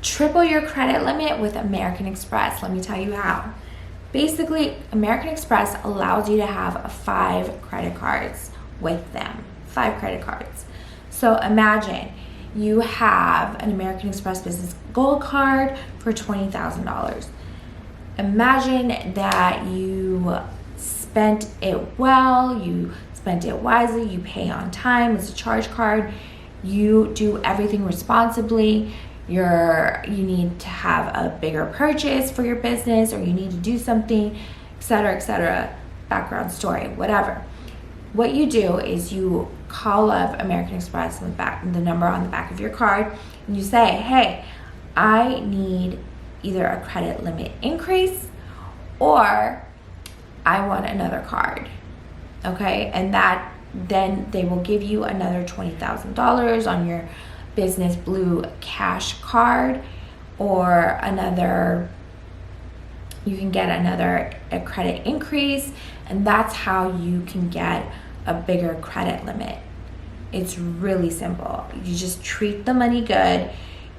triple your credit limit with American Express. Let me tell you how. Basically, American Express allows you to have 5 credit cards with them. 5 credit cards. So imagine you have an American Express Business Gold card for $20,000. Imagine that you spent it well, you spent it wisely, you pay on time, it's a charge card, you do everything responsibly, you need to have a bigger purchase for your business, or you need to do something, etc., background story, whatever. What you do is you call up American Express on the number on the back of your card, and you say, hey, I need either a credit limit increase or I want another card. Okay, and then they will give you another $20,000 on your Business Blue Cash card, or you can get a credit increase, and that's how you can get a bigger credit limit. It's really simple. You just treat the money good,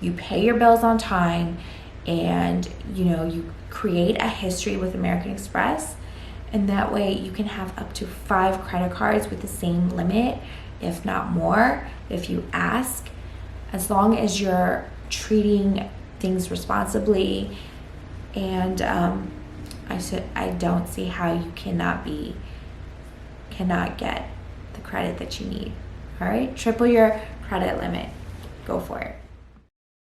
you pay your bills on time, and you create a history with American Express, and that way you can have up to 5 credit cards with the same limit, if not more, if you ask, as long as you're treating things responsibly. And I don't see how you cannot get the credit that you need. All right, triple your credit limit. Go for it.